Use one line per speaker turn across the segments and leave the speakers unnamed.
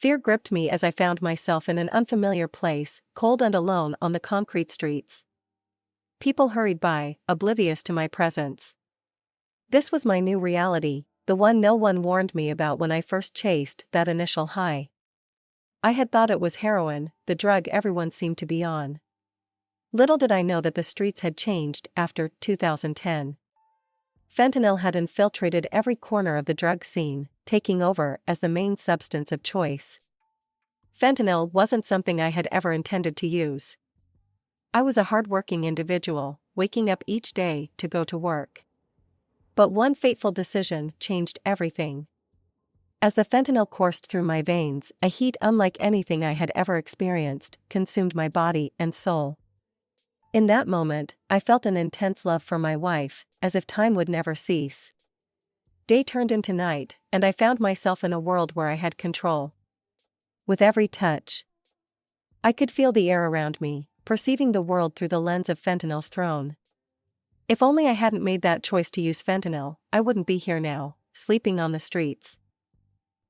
Fear gripped me as I found myself in an unfamiliar place, cold and alone on the concrete streets. People hurried by, oblivious to my presence. This was my new reality, the one no one warned me about when I first chased that initial high. I had thought it was heroin, the drug everyone seemed to be on. Little did I know that the streets had changed after 2010. Fentanyl had infiltrated every corner of the drug scene, taking over as the main substance of choice. Fentanyl wasn't something I had ever intended to use. I was a hard-working individual, waking up each day to go to work. But one fateful decision changed everything. As the fentanyl coursed through my veins, a heat unlike anything I had ever experienced consumed my body and soul. In that moment, I felt an intense love for my wife, as if time would never cease. Day turned into night, and I found myself in a world where I had control. With every touch, I could feel the air around me, perceiving the world through the lens of fentanyl's throne. If only I hadn't made that choice to use fentanyl, I wouldn't be here now, sleeping on the streets.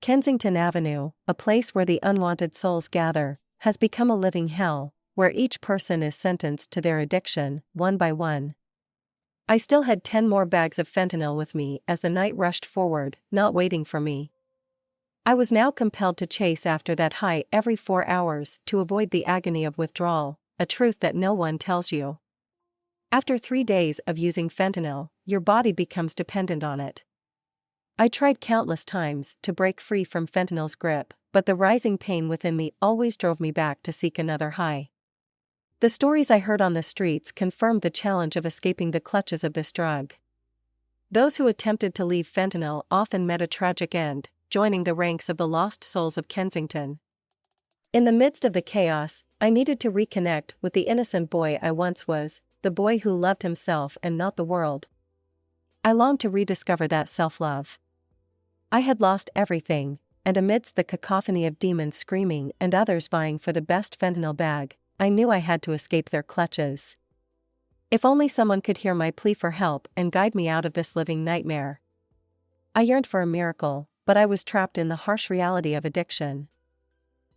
Kensington Avenue, a place where the unwanted souls gather, has become a living hell, where each person is sentenced to their addiction, one by one. I still had 10 more bags of fentanyl with me as the night rushed forward, not waiting for me. I was now compelled to chase after that high every 4 hours to avoid the agony of withdrawal, a truth that no one tells you. After 3 days of using fentanyl, your body becomes dependent on it. I tried countless times to break free from fentanyl's grip, but the rising pain within me always drove me back to seek another high. The stories I heard on the streets confirmed the challenge of escaping the clutches of this drug. Those who attempted to leave fentanyl often met a tragic end, joining the ranks of the lost souls of Kensington. In the midst of the chaos, I needed to reconnect with the innocent boy I once was, the boy who loved himself and not the world. I longed to rediscover that self-love. I had lost everything, and amidst the cacophony of demons screaming and others vying for the best fentanyl bag, I knew I had to escape their clutches. If only someone could hear my plea for help and guide me out of this living nightmare. I yearned for a miracle, but I was trapped in the harsh reality of addiction.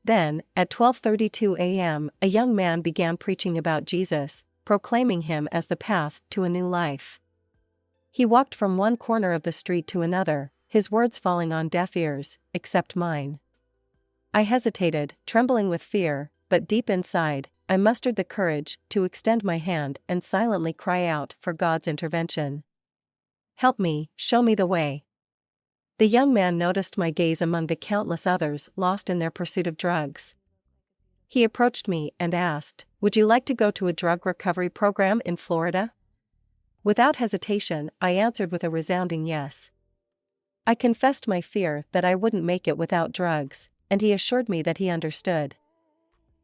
Then, at 12:32 a.m., a young man began preaching about Jesus, proclaiming him as the path to a new life. He walked from one corner of the street to another, his words falling on deaf ears, except mine. I hesitated, trembling with fear, but deep inside, I mustered the courage to extend my hand and silently cry out for God's intervention. "Help me, show me the way." The young man noticed my gaze among the countless others lost in their pursuit of drugs. He approached me and asked, "Would you like to go to a drug recovery program in Florida?" Without hesitation, I answered with a resounding yes. I confessed my fear that I wouldn't make it without drugs, and he assured me that he understood.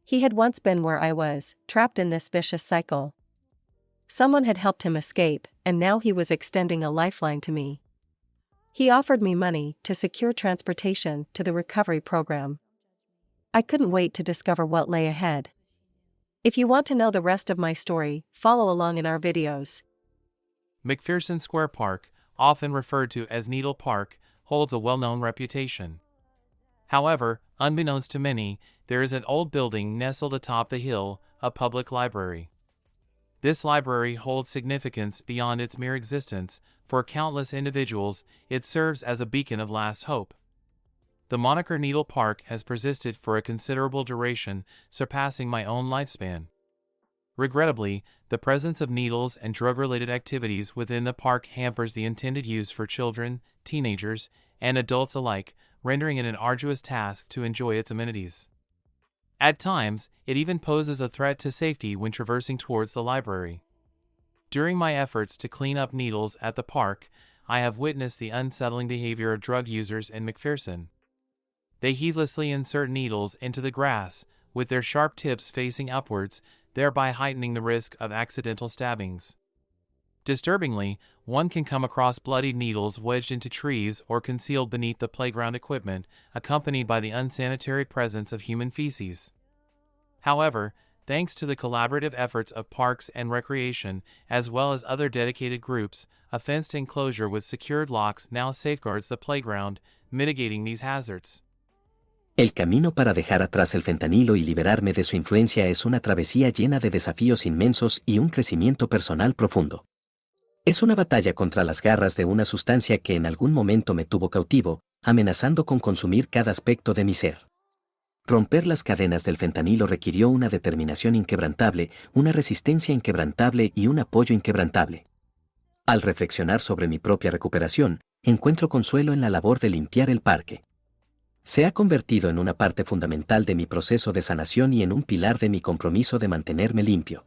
He had once been where I was, trapped in this vicious cycle. Someone had helped him escape, and now he was extending a lifeline to me. He offered me money to secure transportation to the recovery program. I couldn't wait to discover what lay ahead. If you want to know the rest of my story, follow along in our videos.
McPherson Square Park, often referred to as Needle Park, holds a well-known reputation. However, unbeknownst to many, there is an old building nestled atop the hill, a public library. This library holds significance beyond its mere existence. For countless individuals, it serves as a beacon of last hope. The moniker Needle Park has persisted for a considerable duration, surpassing my own lifespan. Regrettably, the presence of needles and drug-related activities within the park hampers the intended use for children, teenagers, and adults alike, rendering it an arduous task to enjoy its amenities. At times, it even poses a threat to safety when traversing towards the library. During my efforts to clean up needles at the park, I have witnessed the unsettling behavior of drug users in McPherson. They heedlessly insert needles into the grass, with their sharp tips facing upwards, thereby heightening the risk of accidental stabbings. Disturbingly, one can come across bloodied needles wedged into trees or concealed beneath the playground equipment, accompanied by the unsanitary presence of human feces. However, thanks to the collaborative efforts of Parks and Recreation, as well as other dedicated groups, a fenced enclosure with secured locks now safeguards the playground, mitigating these hazards.
El camino para dejar atrás el fentanilo y liberarme de su influencia es una travesía llena de desafíos inmensos y un crecimiento personal profundo. Es una batalla contra las garras de una sustancia que en algún momento me tuvo cautivo, amenazando con consumir cada aspecto de mi ser. Romper las cadenas del fentanilo requirió una determinación inquebrantable, una resistencia inquebrantable y un apoyo inquebrantable. Al reflexionar sobre mi propia recuperación, encuentro consuelo en la labor de limpiar el parque. Se ha convertido en una parte fundamental de mi proceso de sanación y en un pilar de mi compromiso de mantenerme limpio.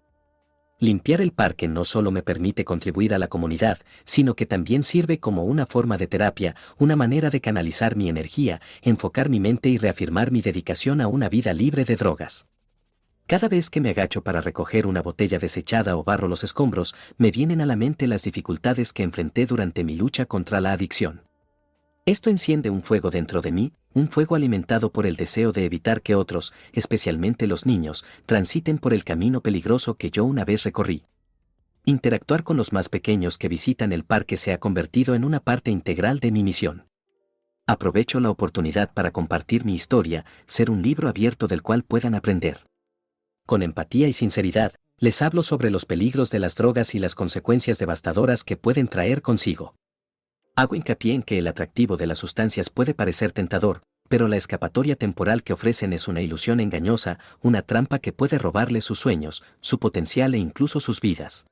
Limpiar el parque no solo me permite contribuir a la comunidad, sino que también sirve como una forma de terapia, una manera de canalizar mi energía, enfocar mi mente y reafirmar mi dedicación a una vida libre de drogas. Cada vez que me agacho para recoger una botella desechada o barro los escombros, me vienen a la mente las dificultades que enfrenté durante mi lucha contra la adicción. Esto enciende un fuego dentro de mí, un fuego alimentado por el deseo de evitar que otros, especialmente los niños, transiten por el camino peligroso que yo una vez recorrí. Interactuar con los más pequeños que visitan el parque se ha convertido en una parte integral de mi misión. Aprovecho la oportunidad para compartir mi historia, ser un libro abierto del cual puedan aprender. Con empatía y sinceridad, les hablo sobre los peligros de las drogas y las consecuencias devastadoras que pueden traer consigo. Hago hincapié en que el atractivo de las sustancias puede parecer tentador, pero la escapatoria temporal que ofrecen es una ilusión engañosa, una trampa que puede robarles sus sueños, su potencial e incluso sus vidas.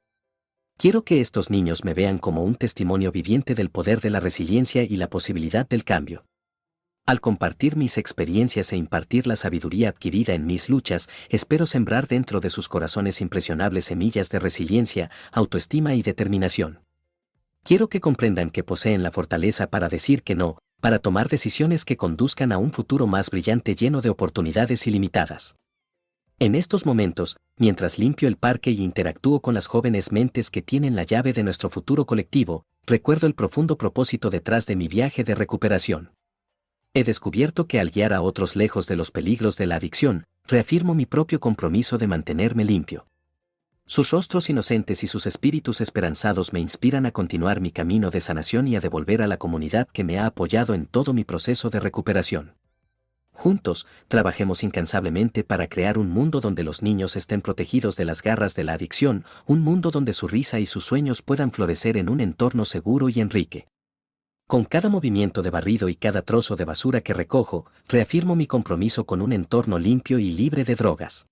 Quiero que estos niños me vean como un testimonio viviente del poder de la resiliencia y la posibilidad del cambio. Al compartir mis experiencias e impartir la sabiduría adquirida en mis luchas, espero sembrar dentro de sus corazones impresionables semillas de resiliencia, autoestima y determinación. Quiero que comprendan que poseen la fortaleza para decir que no, para tomar decisiones que conduzcan a un futuro más brillante lleno de oportunidades ilimitadas. En estos momentos, mientras limpio el parque y interactúo con las jóvenes mentes que tienen la llave de nuestro futuro colectivo, recuerdo el profundo propósito detrás de mi viaje de recuperación. He descubierto que al guiar a otros lejos de los peligros de la adicción, reafirmo mi propio compromiso de mantenerme limpio. Sus rostros inocentes y sus espíritus esperanzados me inspiran a continuar mi camino de sanación y a devolver a la comunidad que me ha apoyado en todo mi proceso de recuperación. Juntos, trabajemos incansablemente para crear un mundo donde los niños estén protegidos de las garras de la adicción, un mundo donde su risa y sus sueños puedan florecer en un entorno seguro y enrique. Con cada movimiento de barrido y cada trozo de basura que recojo, reafirmo mi compromiso con un entorno limpio y libre de drogas.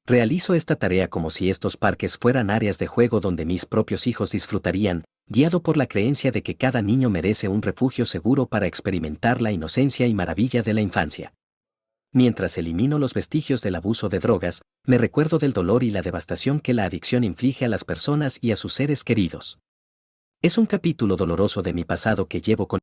Realizo esta tarea como si estos parques fueran áreas de juego donde mis propios hijos disfrutarían, guiado por la creencia de que cada niño merece un refugio seguro para experimentar la inocencia y maravilla de la infancia. Mientras elimino los vestigios del abuso de drogas, me recuerdo del dolor y la devastación que la adicción inflige a las personas y a sus seres queridos. Es un capítulo doloroso de mi pasado que llevo con